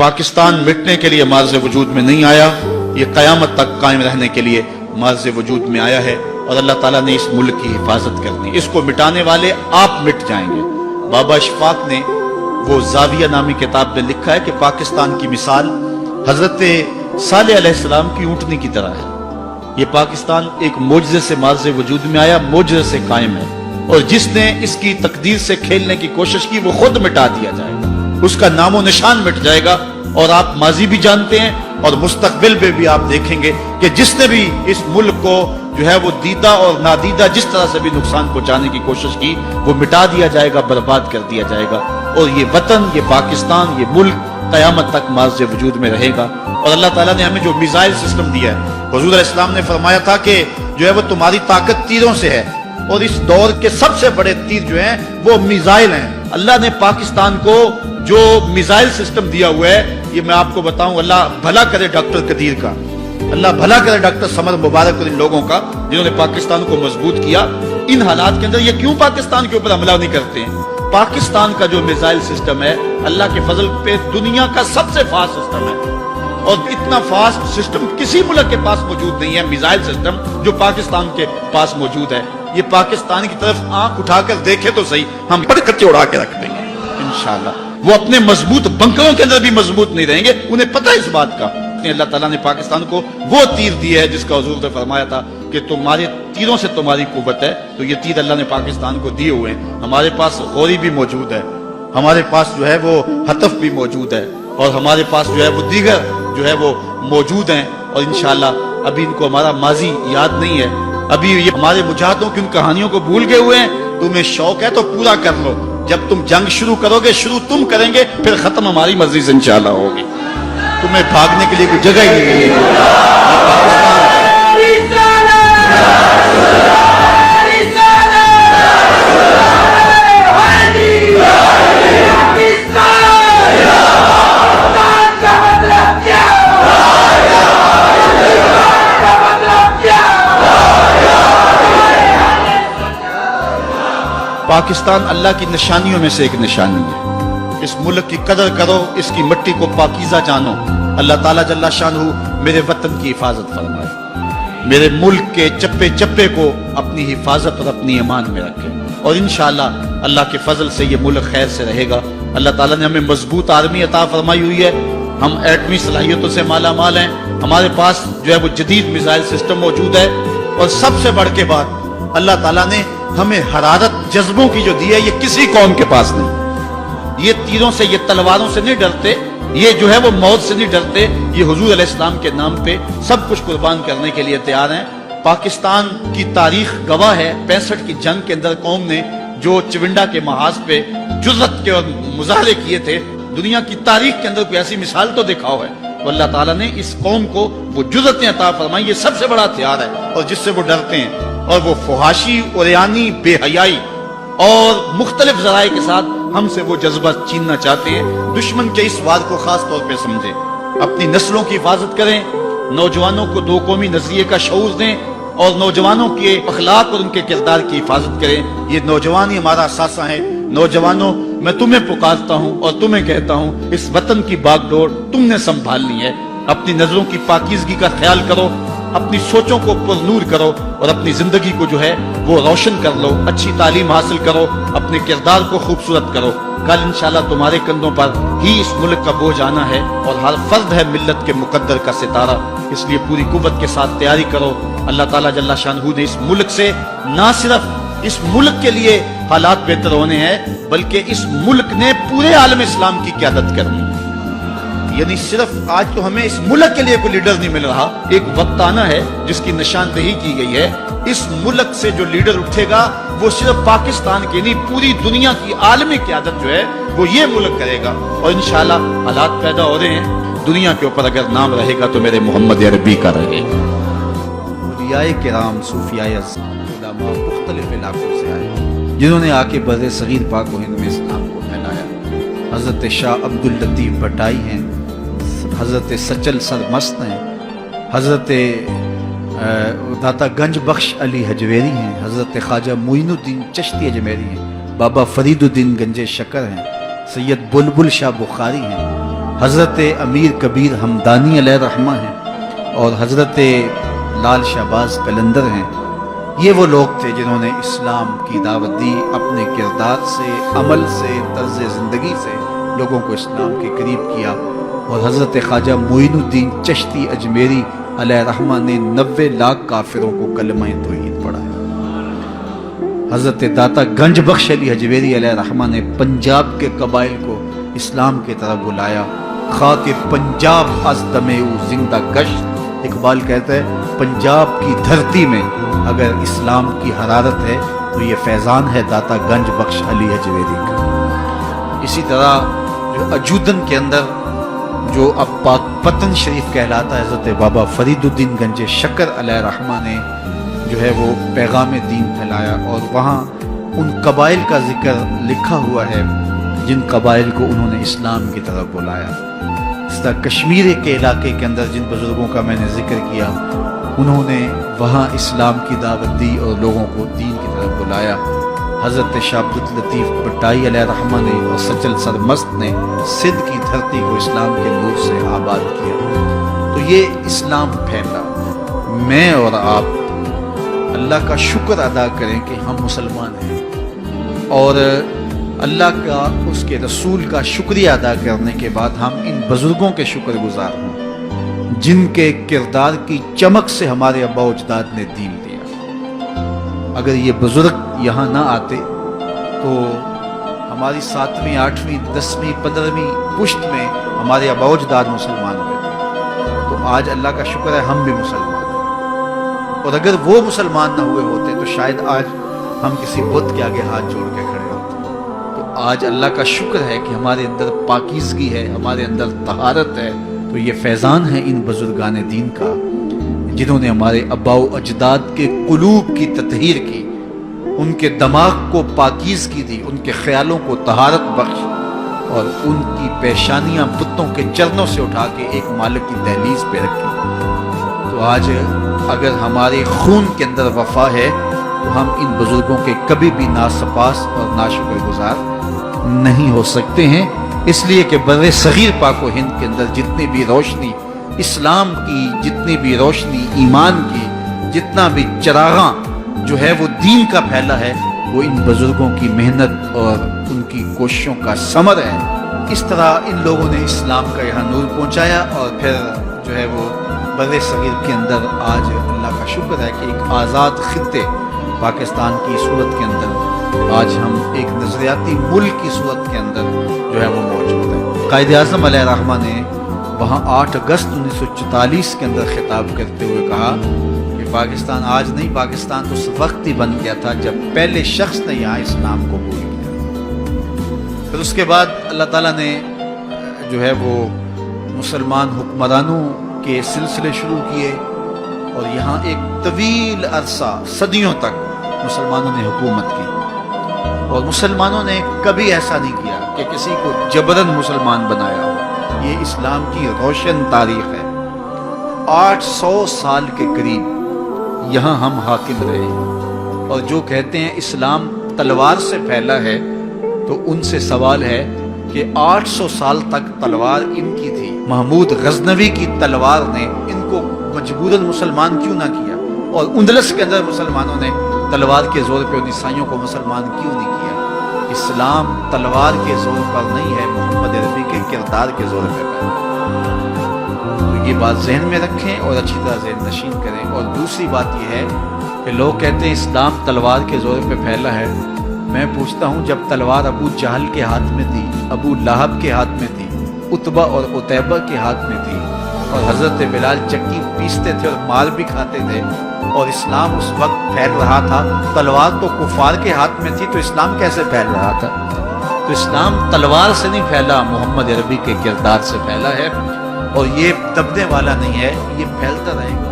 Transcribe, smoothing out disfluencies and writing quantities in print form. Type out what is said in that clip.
पाकिस्तान मिटने के लिए मार्ज़ वजूद में नहीं आया, ये क़यामत तक कायम रहने के लिए मार्ज़ वजूद में आया है और अल्लाह ताला ने इस मुल्क की हिफाजत करनी। इसको मिटाने वाले आप मिट जाएंगे। बाबा इशफाक ने वो ज़ाविया नामी किताब में लिखा है कि पाकिस्तान की मिसाल हजरत सालेह अलैहिस्सलाम की ऊँटनी की तरह है। ये पाकिस्तान एक मोजज़े से मार्ज़ वजूद में आया, मोजज़े से कायम है, और जिसने इसकी तकदीर से खेलने की कोशिश की वो खुद मिटा दिया जाएगा, उसका नामो निशान मिट जाएगा। और आप माजी भी जानते हैं और मुस्तकबिल में भी आप देखेंगे कि जिसने भी इस मुल्क को जो है वो दीदा और नादीदा जिस तरह से भी नुकसान पहुंचाने की कोशिश की वो मिटा दिया जाएगा, बर्बाद कर दिया जाएगा। और ये वतन, ये पाकिस्तान, ये मुल्क क़यामत तक मार्ज़ वजूद में रहेगा। और अल्लाह ताला ने हमें जो मिसाइल सिस्टम दिया है, हुज़ूर अलैहिस्सलाम ने फरमाया था कि जो है वो तुम्हारी ताकत तीरों से है, और इस दौर के सबसे बड़े तीर जो हैं वो मिसाइल हैं। अल्लाह ने पाकिस्तान को जो मिसाइल सिस्टम दिया हुआ है, ये मैं आपको बताऊं, अल्लाह भला करे डॉक्टर कदीर का, अल्लाह भला करे डॉक्टर समर मुबारक और इन लोगों का जिन्होंने पाकिस्तान को मजबूत किया। इन हालात के अंदर ये क्यों पाकिस्तान के ऊपर हमला नहीं करते हैं? पाकिस्तान का जो मिसाइल सिस्टम है अल्लाह के फजल पे दुनिया का सबसे फास्ट सिस्टम है, और इतना फास्ट सिस्टम किसी मुल्क के पास मौजूद नहीं है, मिसाइल सिस्टम जो पाकिस्तान के पास मौजूद है। ये पाकिस्तान की तरफ आंख उठाकर देखे तो सही, हम बड़े कच्चे उड़ा के रख देंगे इंशाअल्लाह। वो अपने मजबूत बंकरों के अंदर भी मजबूत नहीं रहेंगे, उन्हें पता है इस बात का। अल्लाह ताला ने पाकिस्तान को वो तीर दिए है जिसका हुजूर ने फरमाया था कि तुम्हारे तीरों से तुम्हारी कुव्वत है, तो ये तीर अल्लाह ने पाकिस्तान को दिए हुए हैं। हमारे पास गौरी भी मौजूद है, हमारे पास जो है वो हतफ भी मौजूद है, और हमारे पास जो है वो दीगर जो है वो मौजूद हैं। और इंशाअल्लाह अभी इनको हमारा माजी याद नहीं है, अभी ये हमारे मुजाहिदों की उन कहानियों को भूल गए हुए हैं। तुम्हें शौक है तो पूरा कर लो, जब तुम जंग शुरू करोगे, शुरू तुम करेंगे, फिर खत्म हमारी मर्जी से इंशाअल्लाह होगी। तुम्हें भागने के लिए कोई जगह ही नहीं मिलेगी। पाकिस्तान अल्लाह की निशानियों में से एक निशानी है। इस मुल्क की कदर करो, इसकी मिट्टी को पाकीज़ा जानो। अल्लाह ताला जल्ला शानहू मेरे वतन की हिफाजत फरमाए, मेरे मुल्क के चप्पे चप्पे को अपनी हिफाजत और अपनी ईमान में रखे, और इंशाअल्लाह अल्लाह के फजल से ये मुल्क खैर से रहेगा। अल्लाह ताला ने हमें मजबूत आर्मी अता फरमाई हुई है, हम एटमी सलाहियतों से माला माल हैं, हमारे पास जो है वो जदीद मिसाइल सिस्टम मौजूद है, और सबसे बढ़ के बात अल्लाह ताला ने हमें हरारत जज्बों की जो दी है, ये किसी कौम के पास नहीं। ये तीरों से, ये तलवारों से नहीं डरते, ये जो है वो मौत से नहीं डरते, ये हुजूर अलैहिस्सलाम के नाम पे सब कुछ कुर्बान करने के लिए तैयार हैं। पाकिस्तान की तारीख गवाह है, 65 की जंग के अंदर कौम ने जो चिविंडा के महाज पे जुर्रत के और मुजाहरे किए थे, दुनिया की तारीख के अंदर कोई ऐसी मिसाल तो दिखाओ है। तो अल्लाह ताला ने इस कौम को वो जुर्रतें अता फरमाई, ये सबसे बड़ा हथियार है, और जिससे वो डरते हैं। और वो फुहाशी, उरियानी, बेहयाई और मुख्तलिफ ज़राए के साथ हमसे वो जज्बा छीनना चाहते हैं। दुश्मन के इस वार को खास तौर पे समझें, अपनी नस्लों की हिफाजत करें, नौजवानों को दो कौमी नजरिए का शऊर दें, और नौजवानों के अखलाक और उनके किरदार की हिफाजत करें। ये नौजवान ही हमारा असासा है। नौजवानों, मैं तुम्हें पुकारता हूँ और तुम्हें कहता हूँ, इस वतन की बागडोर तुमने संभालनी है। अपनी नजरों की पाकीज़गी का ख्याल करो, अपनी सोचों को पुरनूर करो, और अपनी जिंदगी को जो है वो रोशन कर लो। अच्छी तालीम हासिल करो, अपने किरदार को खूबसूरत करो। कल इंशाल्लाह तुम्हारे कंधों पर ही इस मुल्क का बोझ आना है, और हर फर्द है मिल्लत के मुकद्दर का सितारा। इसलिए पूरी कुव्वत के साथ तैयारी करो। अल्लाह ताला जल्ला शानहू ने इस मुल्क से ना सिर्फ इस मुल्क के लिए हालात बेहतर होने हैं, बल्कि इस मुल्क ने पूरे आलम इस्लाम की क़यादत करनी है। यानी सिर्फ आज तो हमें इस मुल्क के लिए कोई लीडर नहीं मिल रहा, एक वक्त आना है जिसकी निशानदेही की गई है। इस मुल्क से जो लीडर उठेगा वो सिर्फ पाकिस्तान की नहीं, पूरी दुनिया की आलमी क़यादत जो है वो ये मुल्क करेगा। और इंशाअल्लाह हालात पैदा हो रहे हैं, दुनिया के ऊपर अगर नाम रहेगा तो मेरे मोहम्मद अरबी का रहेगा। औलियाए किराम, सूफियाए उलमा मुख्तलिफ इलाकों से आए, जिन्होंने आके बर्रे सगीर पाक व हिंद में इस्लाम को फैलाया। हज़रत शाह अब्दुल लतीफ़ भट्टाई हैं, हज़रत सचल सरमस्त हैं, हज़रत दाता गंज बख्श अली हजवेरी हैं, हज़रत ख्वाजा मोइनुद्दीन चिश्ती अजमेरी हैं, बाबा फरीदुद्दीन गंजे शकर हैं, सैयद बुलबुल शाह बुखारी हैं, حضرت امیر کبیر ہمدانی علیہ رحمہ ہیں اور حضرت لال شہباز قلندر ہیں. یہ وہ لوگ تھے جنہوں نے اسلام کی دعوت دی، اپنے کردار سے، عمل سے، طرز زندگی سے لوگوں کو اسلام کے قریب کیا. اور حضرت خواجہ معین الدین چشتی اجمیری علیہ رحمہ نے 90 لاکھ کافروں کو کلمہ توحید پڑھایا. حضرت داتا گنج بخش علی حجویری علیہ رحمہ نے پنجاب کے قبائل کو اسلام کی طرف بلایا. خاک پنجاب از دمے او زندہ گشت. اقبال کہتا ہے پنجاب کی دھرتی میں اگر اسلام کی حرارت ہے تو یہ فیضان ہے داتا گنج بخش علی حجویری کا. اسی طرح جو اجودن کے اندر جو اب پاک پتن شریف کہلاتا ہے، حضرت بابا فرید الدین گنج شکر علیہ رحمہ نے جو ہے وہ پیغام دین پھیلایا، اور وہاں ان قبائل کا ذکر لکھا ہوا ہے جن قبائل کو انہوں نے اسلام کی طرف بلایا. اس طرح کشمیر کے علاقے کے اندر جن بزرگوں کا میں نے ذکر کیا، انہوں نے وہاں اسلام کی دعوت دی اور لوگوں کو دین کی طرف بلایا. حضرت شاہ عبد اللطیف بٹائی علیہ رحمہ نے اور سچل سرمست نے سندھ کی دھرتی کو اسلام کے نور سے آباد کیا. تو یہ اسلام پھیلا. میں اور آپ اللہ کا شکر ادا کریں کہ ہم مسلمان ہیں، اور اللہ کا، اس کے رسول کا شکریہ ادا کرنے کے بعد ہم ان بزرگوں کے شکر گزار ہوں جن کے کردار کی چمک سے ہمارے آباء و اجداد نے دین دیا. اگر یہ بزرگ یہاں نہ آتے تو ہماری 7ویں 8ویں 10ویں 15ویں پشت میں ہمارے آباء و اجداد مسلمان ہوئے تھے. تو آج اللہ کا شکر ہے ہم بھی مسلمان ہیں، اور اگر وہ مسلمان نہ ہوئے ہوتے تو شاید آج ہم کسی بت کے آگے ہاتھ جوڑ کے کھڑے ہوتے. تو آج اللہ کا شکر ہے کہ ہمارے اندر پاکیزگی ہے، ہمارے اندر طہارت ہے. تو یہ فیضان ہے ان بزرگان دین کا جنہوں نے ہمارے آباء و اجداد کے قلوب کی تطہیر کی، ان کے دماغ کو پاکیزگی دی، ان کے خیالوں کو طہارت بخش، اور ان کی پیشانیاں بتوں کے چرنوں سے اٹھا کے ایک مالک کی دہلیز پہ رکھی. تو آج اگر ہمارے خون کے اندر وفا ہے تو ہم ان بزرگوں کے کبھی بھی ناسپاس اور ناشکر گزار نہیں ہو سکتے ہیں. اس لیے کہ بر صغیر پاک و ہند کے اندر جتنی بھی روشنی اسلام کی، جتنی بھی روشنی ایمان کی، جتنا بھی چراغاں جو ہے وہ دین کا پھیلا ہے، وہ ان بزرگوں کی محنت اور ان کی کوششوں کا ثمر ہے. اس طرح ان لوگوں نے اسلام کا یہاں نور پہنچایا، اور پھر جو ہے وہ بر صغیر کے اندر آج اللہ کا شکر ہے کہ ایک آزاد خطے پاکستان کی صورت کے اندر آج ہم ایک نظریاتی ملک کی صورت کے اندر جو ہے وہ موجود ہیں. قائد اعظم علیہ رحمہ نے وہاں 8 اگست 1944 کے اندر خطاب کرتے ہوئے کہا کہ پاکستان آج نہیں، پاکستان تو اس وقت ہی بن گیا تھا جب پہلے شخص نے یہاں اسلام کو قبول کیا. پھر اس کے بعد اللہ تعالیٰ نے جو ہے وہ مسلمان حکمرانوں کے سلسلے شروع کیے، اور یہاں ایک طویل عرصہ صدیوں تک مسلمانوں نے حکومت کی. اور مسلمانوں نے کبھی ایسا نہیں کیا کہ کسی کو جبراً مسلمان بنایا ہو. یہ اسلام کی روشن تاریخ ہے. 800 سال کے قریب یہاں ہم حاکم رہے ہیں، اور جو کہتے ہیں اسلام تلوار سے پھیلا ہے تو ان سے سوال ہے کہ 800 سال تک تلوار ان کی تھی. محمود غزنوی کی تلوار نے ان کو مجبوراً مسلمان کیوں نہ کیا؟ اور اندلس کے اندر مسلمانوں نے تلوار کے زور پہ ان عیسائیوں کو مسلمان کیوں نہیں کیا؟ اسلام تلوار کے زور پر نہیں ہے، محمد عربی کے کردار کے زور پہ ہے. تو یہ بات ذہن میں رکھیں اور اچھی طرح ذہن نشین کریں. اور دوسری بات یہ ہے کہ لوگ کہتے ہیں اسلام تلوار کے زور پہ پھیلا ہے. میں پوچھتا ہوں جب تلوار ابو جہل کے ہاتھ میں تھی، ابو لہب کے ہاتھ میں تھی، عتبہ اور عتیبہ کے ہاتھ میں تھی، اور حضرت بلال چکی پیستے تھے اور مار بھی کھاتے تھے، اور اسلام اس وقت پھیل رہا تھا، تلوار تو کفار کے ہاتھ میں تھی، تو اسلام کیسے پھیل رہا تھا؟ تو اسلام تلوار سے نہیں پھیلا، محمد عربی کے کردار سے پھیلا ہے، اور یہ دبنے والا نہیں ہے، یہ پھیلتا رہے گا.